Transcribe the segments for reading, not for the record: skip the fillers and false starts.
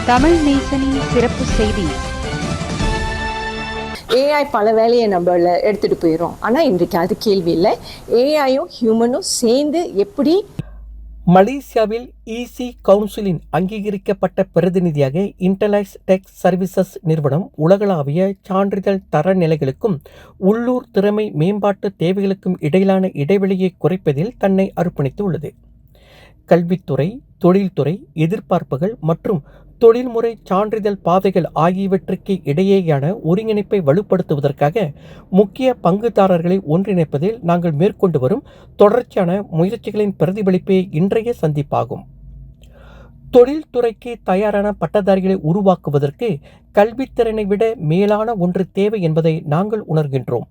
தமிழ் நேசனின் சிறப்பு செய்தி. ஏஐ பல வேலையை நம்மள எடுத்துகிட்டு போயிடும். ஆனால் இன்றைக்கு அது கேள்வி இல்லை. ஏஐயும் ஹியூமனும் சேர்ந்து எப்படி மலேசியாவில் இசி கவுன்சிலின் அங்கீகரிக்கப்பட்ட பிரதிநிதியாக இன்டெலெக்ட் டெக் சர்வீசஸ் நிறுவனம் உலகளாவிய சான்றிதழ் தரநிலைகளுக்கும் உள்ளூர் திறமை மேம்பாட்டு தேவைகளுக்கும் இடையிலான இடைவெளியை குறைப்பதில் தன்னை அர்ப்பணித்துள்ளது. கல்வித்துறை, தொழில்துறை எதிர்பார்ப்புகள் மற்றும் தொழில்முறை சான்றிதழ் பாதைகள் ஆகியவற்றுக்கு இடையேயான ஒருங்கிணைப்பை வலுப்படுத்துவதற்காக முக்கிய பங்குதாரர்களை ஒன்றிணைப்பதில் நாங்கள் மேற்கொண்டு வரும் தொடர்ச்சியான முயற்சிகளின் பிரதிபலிப்பே இன்றைய சந்திப்பாகும். தொழில்துறைக்கு தயாரான பட்டதாரிகளை உருவாக்குவதற்கு கல்வித்திறனை விட மேலான ஒன்று தேவை என்பதை நாங்கள் உணர்கின்றோம்.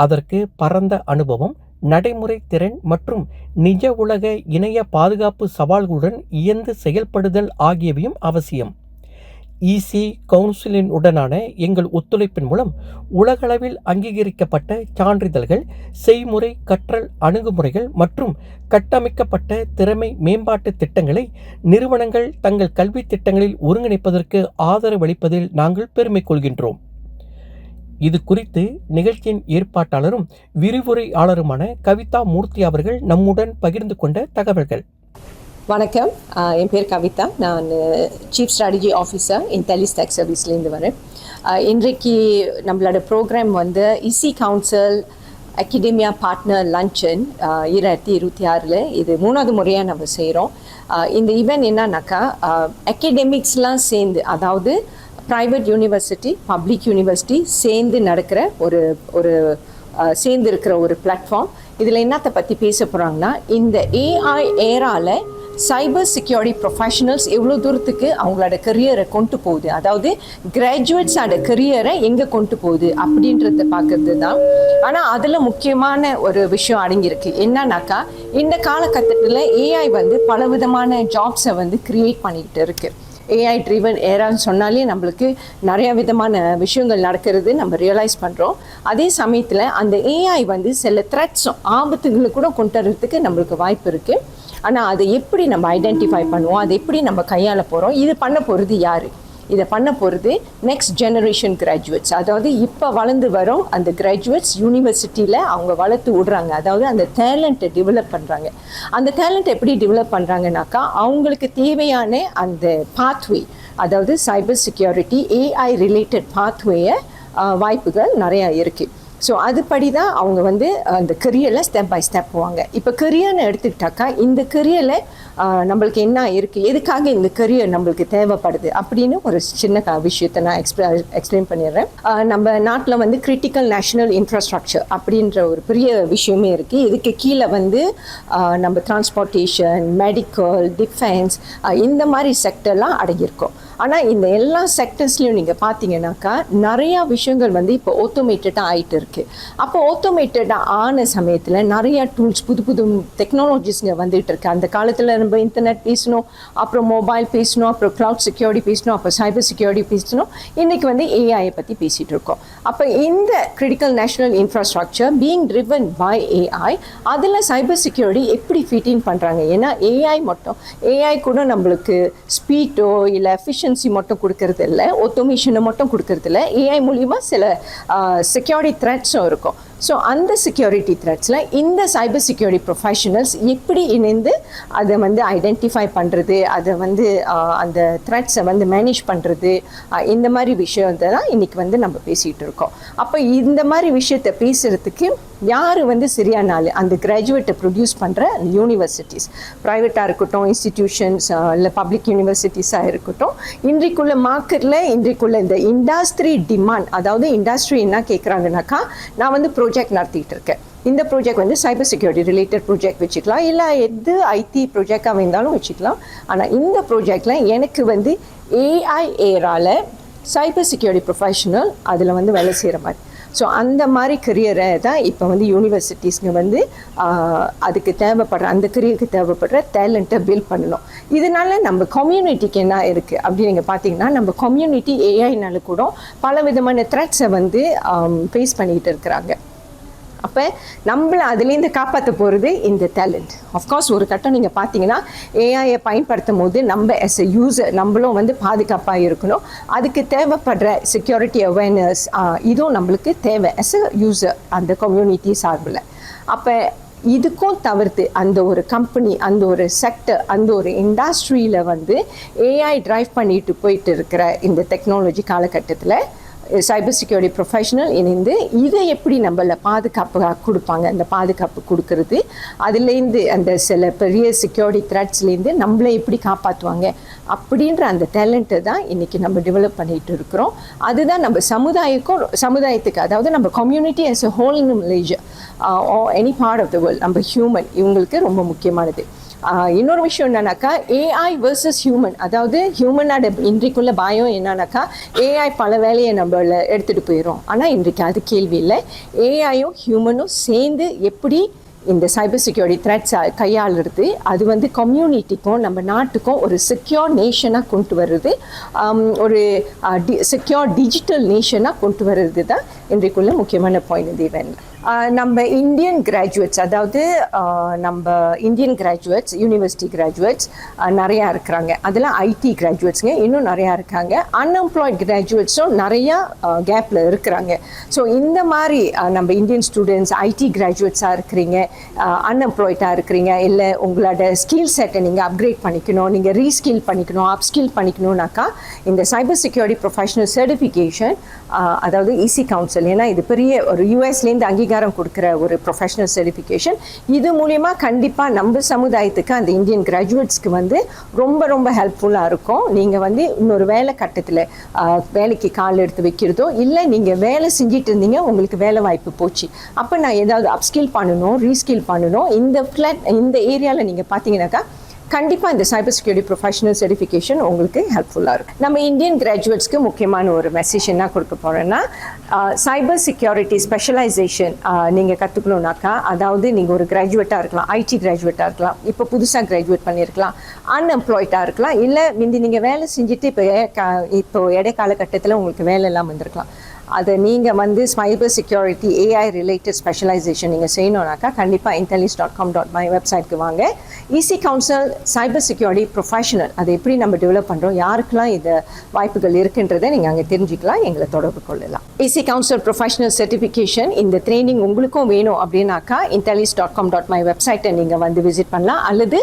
அதற்கு பரந்த அனுபவம், நடைமுறை திறன் மற்றும் நிஜ உலக இணைய பாதுகாப்பு சவால்களுடன் இயந்து செயல்படுதல் ஆகியவையும் அவசியம். இசி கவுன்சிலின் உடனான எங்கள் ஒத்துழைப்பின் மூலம் உலகளவில் அங்கீகரிக்கப்பட்ட சான்றிதழ்கள், செய்முறை கற்றல் அணுகுமுறைகள் மற்றும் கட்டமைக்கப்பட்ட திறமை மேம்பாட்டு திட்டங்களை நிறுவனங்கள் தங்கள் கல்வி திட்டங்களில் ஒருங்கிணைப்பதற்கு ஆதரவளிப்பதில் நாங்கள் பெருமை கொள்கின்றோம். இது குறித்து நிகழ்ச்சியின் ஏற்பாட்டாளரும் விரிவுரையாளருமான கவிதா மூர்த்தி அவர்கள் நம்முடன் பகிர்ந்து கொண்ட தகவல்கள். வணக்கம், என் பேர் கவிதா. நான் சீஃப் ஸ்ட்ராட்டஜி ஆஃபீஸர் இன்டெலிஸ் டெக் சர்வீஸ்லேருந்து வரேன். இன்றைக்கு நம்மளோட ப்ரோக்ராம் வந்து இசி கவுன்சில் அகடமியா பார்ட்னர் லஞ்சன் 2026. இது 3வது முறையாக நம்ம செய்கிறோம். இந்த ஈவெண்ட் என்னன்னாக்கா அகடமிக்ஸ்லாம் சேர்ந்து, அதாவது ப்ரைவேட் யூனிவர்சிட்டி, பப்ளிக் யூனிவர்சிட்டி சேர்ந்து நடக்கிற ஒரு சேர்ந்து இருக்கிற ஒரு பிளாட்ஃபார்ம். இதில் என்னத்தை பற்றி பேச போகிறாங்கன்னா, இந்த ஏஐ ஏரால சைபர் செக்யூரிட்டி ப்ரொஃபஷனல்ஸ் எவ்வளோ தூரத்துக்கு அவங்களோட கரியரை கொண்டு போகுது, அதாவது கிராஜுவேட்ஸோட கரியரை எங்கே கொண்டு போகுது அப்படின்றத பார்க்கறது தான். ஆனால் அதில் முக்கியமான ஒரு விஷயம் அடங்கியிருக்கு. என்னன்னாக்கா, இந்த காலகட்டத்தில் ஏஐ வந்து பலவிதமான ஜாப்ஸை வந்து கிரியேட் பண்ணிக்கிட்டு இருக்குது. ஏஐ ட்ரிவன் ஏரான்னு சொன்னாலே நம்மளுக்கு நிறையா விதமான விஷயங்கள் நடக்கிறது நம்ம ரியலைஸ் பண்ணுறோம். அதே சமயத்தில் அந்த ஏஐ வந்து சில த்ரெட்ஸும் ஆபத்துகளை கூட கொண்டு வரதுக்கு நம்மளுக்கு வாய்ப்பு இருக்குது. ஆனால் அதை எப்படி நம்ம ஐடென்டிஃபை பண்ணுவோம், அதை எப்படி நம்ம கையாள போகிறோம், இது பண்ண போகிறது யார்? இதை பண்ண போகிறது நெக்ஸ்ட் ஜெனரேஷன் கிராஜுவேட்ஸ். அதாவது இப்போ வளர்ந்து வரும் அந்த கிராஜுவேட்ஸ் யூனிவர்சிட்டியில் அவங்க வளர்த்து விடுறாங்க. அதாவது அந்த டேலண்ட்டை டெவலப் பண்ணுறாங்க. அந்த டேலண்ட் எப்படி டெவலப் பண்ணுறாங்கனாக்கா, அவங்களுக்கு தேவையான அந்த பாத்வே, அதாவது சைபர் செக்யூரிட்டி ஏஐ ரிலேட்டட் பாத்வேயை வாய்ப்புகள் நிறையா இருக்குது. ஸோ அதுபடி தான் அவங்க வந்து அந்த கரியரில் ஸ்டெப் பை ஸ்டெப் போவாங்க. இப்போ கரியர்னு எடுத்துக்கிட்டாக்கா, இந்த கரியரில் நம்மளுக்கு என்ன இருக்குது, எதுக்காக இந்த கரியர் நம்மளுக்கு தேவைப்படுது அப்படின்னு ஒரு சின்ன விஷயத்தை நான் எக்ஸ்பிளைன் பண்ணிடுறேன். நம்ம நாட்டில் வந்து கிரிட்டிக்கல் நேஷனல் இன்ஃப்ராஸ்ட்ரக்சர் அப்படின்ற ஒரு பெரிய விஷயமே இருக்குது. இதுக்கு கீழே வந்து நம்ம டிரான்ஸ்போர்ட்டேஷன், மெடிக்கல், டிஃபென்ஸ் இந்த மாதிரி செக்டர்லாம் அடங்கியிருக்கோம். ஆனால் இந்த எல்லா செக்டர்ஸ்லையும் நீங்கள் பார்த்தீங்கன்னாக்கா நிறையா விஷயங்கள் வந்து இப்போ ஆட்டோமேட்டடாக ஆகிட்டு இருக்குது. அப்போ ஆட்டோமேட்டடாக ஆன சமயத்தில் நிறையா டூல்ஸ், புது புது டெக்னாலஜிஸ்ங்க வந்துகிட்டு இருக்கு. அந்த காலத்தில் நம்ம இன்டர்நெட் பேசணும், அப்புறம் மொபைல் பேசணும், அப்புறம் க்ளவுட் செக்யூரிட்டி பேசணும், அப்புறம் சைபர் செக்யூரிட்டி பேசணும். இன்றைக்கி வந்து ஏஐயை பற்றி பேசிகிட்டு இருக்கோம். அப்போ இந்த critical national infrastructure being driven by AI, அதில் சைபர் செக்யூரிட்டி எப்படி ஃபிட்டின் பண்ணுறாங்க? ஏன்னா ஏஐ கூட நம்மளுக்கு ஸ்பீடோ இல்லை எஃபிஷியன்சி மட்டும் கொடுக்கறது இல்லை, ஆட்டோமேஷனை மட்டும் கொடுக்கறது இல்லை. ஏஐ மூலிமா சில செக்யூரிட்டி த்ரெட்ஸும் இருக்கும். ஸோ அந்த செக்யூரிட்டி த்ரெட்ஸில் இந்த சைபர் செக்யூரிட்டி ப்ரொஃபஷனல்ஸ் எப்படி இணைந்து அதை வந்து ஐடென்டிஃபை பண்ணுறது, அதை வந்து அந்த த்ரெட்ஸை வந்து மேனேஜ் பண்ணுறது, இந்த மாதிரி விஷயத்தை தான் இன்றைக்கி வந்து நம்ம பேசிகிட்டு இருக்கோம். அப்போ இந்த மாதிரி விஷயத்தை பேசுகிறதுக்கு யார் வந்து சரியான ஆள்? அந்த கிராஜுவேட்டை ப்ரொடியூஸ் பண்ணுற யூனிவர்சிட்டிஸ், ப்ரைவேட்டாக இருக்கட்டும், இன்ஸ்டிடியூஷன்ஸ் இல்லை பப்ளிக் யூனிவர்சிட்டிஸாக இருக்கட்டும். இன்றைக்குள்ள மார்க்கெட்டில் இன்றைக்குள்ள இந்த இண்டஸ்ட்ரி டிமாண்ட், அதாவது இண்டஸ்ட்ரி என்ன கேட்குறாங்கனாக்கா, நான் வந்து ப்ராஜெக்ட் நடத்திக்கிட்டு இருக்கேன். இந்த ப்ராஜெக்ட் வந்து சைபர் செக்யூரிட்டி ரிலேட்டட் ப்ராஜெக்ட் வச்சுக்கலாம், இல்லை எது ஐடி ப்ராஜெக்டாக இருந்தாலும் வச்சுக்கலாம். ஆனால் இந்த ப்ராஜெக்டில் எனக்கு வந்து ஏஐ ஏரால சைபர் செக்யூரிட்டி ப்ரொஃபஷனல் அதில் வந்து வேலை செய்கிற மாதிரி. ஸோ அந்த மாதிரி கரியரை தான் இப்போ வந்து யூனிவர்சிட்டிஸ்ங்க வந்து அதுக்கு தேவைப்படுற, அந்த கரியருக்கு தேவைப்படுற டேலண்ட்டை பில்ட் பண்ணணும். இதனால நம்ம கம்யூனிட்டிக்கு என்ன இருக்குது அப்படின்னு நீங்கள் பார்த்தீங்கன்னா, நம்ம கம்யூனிட்டி ஏஐனால கூட பல விதமான த்ரெட்ஸை வந்து ஃபேஸ் பண்ணிக்கிட்டு இருக்கிறாங்க. அப்போ நம்மளை அதுலேருந்து காப்பாற்ற போகிறது இந்த டேலண்ட். ஆஃப்கோர்ஸ் ஒரு கட்டம் நீங்கள் பார்த்தீங்கன்னா ஏஐயை பயன்படுத்தும் போது நம்ம எஸ் எ யூசர் நம்மளும் வந்து பாதுகாப்பாக இருக்கணும். அதுக்கு தேவைப்படுற செக்யூரிட்டி அவேர்னஸ் இதுவும் நம்மளுக்கு தேவை எஸ் எ யூசர் அந்த கம்யூனிட்டி சார்பில். அப்போ இதுக்கும் தவிர்த்து அந்த ஒரு கம்பெனி, அந்த ஒரு செக்டர், அந்த ஒரு இண்டஸ்ட்ரியில் வந்து ஏஐ டிரைவ் பண்ணிட்டு போயிட்டு இருக்கிற இந்த டெக்னாலஜி காலகட்டத்தில் சைபர் செக்யூரிட்டி ப்ரொஃபஷனல் இணைந்து இதை எப்படி நம்மள பாதுகாப்பு கொடுப்பாங்க, அந்த பாதுகாப்பு கொடுக்கறது, அதுலேருந்து அந்த சில பெரிய செக்யூரிட்டி த்ரெட்ஸ்லேருந்து நம்மளை எப்படி காப்பாற்றுவாங்க அப்படின்ற அந்த டேலண்ட்டை தான் இன்றைக்கி நம்ம டெவலப் பண்ணிகிட்டு இருக்கிறோம். அதுதான் நம்ம சமுதாயத்துக்கு, அதாவது நம்ம community as a whole in Malaysia any part of the world, நம்ம ஹியூமன் இவங்களுக்கு ரொம்ப முக்கியமானது. இன்னொரு விஷயம் என்னன்னாக்கா ஏஐ வர்சஸ் ஹியூமன், அதாவது ஹியூமனோட இன்றைக்குள்ள பயம் என்னன்னாக்கா ஏஐ பல வேலையை நம்மள எடுத்துகிட்டு போயிடும். ஆனால் இன்றைக்கு அது கேள்வி இல்லை. ஏஐயும் ஹியூமனும் சேர்ந்து எப்படி இந்த சைபர் செக்யூரிட்டி த்ரெட்ஸ் கையாளுறது, அது வந்து கம்யூனிட்டிக்கும் நம்ம நாட்டுக்கும் ஒரு செக்யூர் நேஷனாக கொண்டு வர்றது, ஒரு செக்யூர் டிஜிட்டல் நேஷனாக கொண்டு வர்றது தான் இன்றைக்குள்ள முக்கியமான பாயிண்ட். தீவன் நம்ம இந்தியன் கிராஜுவேட்ஸ், அதாவது நம்ம இந்தியன் கிராஜுவேட்ஸ், யூனிவர்சிட்டி கிராஜுவேட்ஸ் நிறையா இருக்கிறாங்க. அதெல்லாம் ஐடி கிராஜுவேட்ஸுங்க இன்னும் நிறையா இருக்காங்க. அன்எம்ப்ளாய்ட் கிராஜுவேட்ஸும் நிறையா கேப்பில் இருக்கிறாங்க. ஸோ இந்த மாதிரி நம்ம இந்தியன் ஸ்டூடெண்ட்ஸ் ஐடி கிராஜுவேட்ஸாக இருக்கிறீங்க, அன்எம்ப்ளாய்டாக இருக்கிறீங்க, இல்லை உங்களோட ஸ்கில் செட்டை நீங்கள் அப்கிரேட் பண்ணிக்கணும், நீங்கள் ரீஸ்கில் பண்ணிக்கணும், அப்ஸ்கில் பண்ணிக்கணும்னாக்கா இந்த சைபர் செக்யூரிட்டி ப்ரொஃபஷனல் சர்டிஃபிகேஷன், அதாவது இசி கவுன்சில், ஏன்னா இது பெரிய ஒரு யூஎஸ்லேருந்து அங்கீகாரம் கொடுக்குற ஒரு ப்ரொஃபஷனல் சர்டிஃபிகேஷன். இது மூலிமா கண்டிப்பாக நம்ம சமுதாயத்துக்கு அந்த இந்தியன் கிராஜுவேட்ஸ்க்கு வந்து ரொம்ப ரொம்ப ஹெல்ப்ஃபுல்லாக இருக்கும். நீங்கள் வந்து இன்னொரு வேலை கட்டத்தில் வேலைக்கு கால் எடுத்து வைக்கிறதோ, இல்லை நீங்கள் வேலை செஞ்சிட்டு இருந்தீங்க, உங்களுக்கு வேலை வாய்ப்பு போச்சு, அப்போ நான் ஏதாவது அப்ஸ்கில் பண்ணணும், ரீஸ்கில் பண்ணணும், இந்த ஏரியாவில் நீங்கள் பார்த்தீங்கன்னாக்கா கண்டிப்பாக இந்த சைபர் செக்யூரிட்டி ப்ரொஃபஷனல் சர்டிஃபிகேஷன் உங்களுக்கு ஹெல்ப்ஃபுல்லாக இருக்கும். நம்ம இந்தியன் கிராஜுவேட்ஸ்க்கு முக்கியமான ஒரு மெசேஜ் என்ன கொடுக்க போகிறோன்னா, சைபர் செக்யூரிட்டி ஸ்பெஷலைசேஷன் நீங்கள் கற்றுக்கணுன்னாக்கா, அதாவது நீங்கள் ஒரு கிராஜுவேட்டாக இருக்கலாம், ஐடி கிராஜுவேட்டாக இருக்கலாம், இப்போ புதுசாக கிராஜுவேட் பண்ணியிருக்கலாம், அன்எம்ப்ளாய்டாக இருக்கலாம், இல்லை முந்தி நீங்கள் வேலை செஞ்சுட்டு இப்போ இடைக்காலகட்டத்தில் உங்களுக்கு வேலை எல்லாம் வந்திருக்கலாம். அதை நீங்கள் வந்து cyber security AI related specialization நீங்கள் செய்யணுன்னாக்கா கண்டிப்பாக intellis.com.my வெப்சைட்க்கு வாங்க. EC council cyber security professional அதை எப்படி நம்ம டெவலப் பண்ணுறோம், யாருக்கெல்லாம் இந்த வாய்ப்புகள் இருக்குன்றதை நீங்கள் அங்கே தெரிஞ்சுக்கலாம், எங்களை தொடர்பு கொள்ளலாம். இசி கவுன்சில் ப்ரொஃபஷனல் சர்டிஃபிகேஷன் இந்த ட்ரைனிங் உங்களுக்கும் வேணும் அப்படின்னாக்கா intellis.com.my வெப்சைட்டை நீங்கள் வந்து விசிட் பண்ணலாம், அல்லது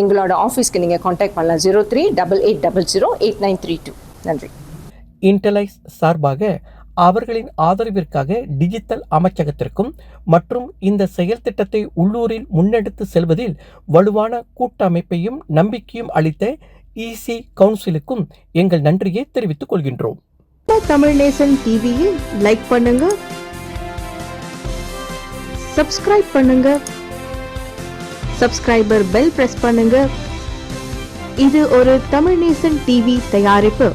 எங்களோட ஆஃபீஸ்க்கு நீங்கள் கான்டாக்ட் பண்ணலாம் 03-8800-8932. நன்றி. இன்டெலைஸ் சார்பாக அவர்களின் ஆதரவிற்காக டிஜிட்டல் அமைச்சகத்திற்கும் மற்றும் இந்த செயல் திட்டத்தை உள்ளூரில் முன்னெடுத்து செல்வதில் வலுவான கூட்டமைப்பையும் நம்பிக்கையும் அளித்த இசி கவுன்சிலுக்கும் எங்கள் நன்றியை தெரிவித்துக் கொள்கின்றோம். தமிழ் நேசன் டிவியில் லைக் பண்ணுங்க, சப்ஸ்கிரைப் பண்ணுங்க, சப்ஸ்கிரைபர் பெல் பிரஸ் பண்ணுங்க. இது ஒரு தமிழ் நேசன் டிவி தயாரிப்பு.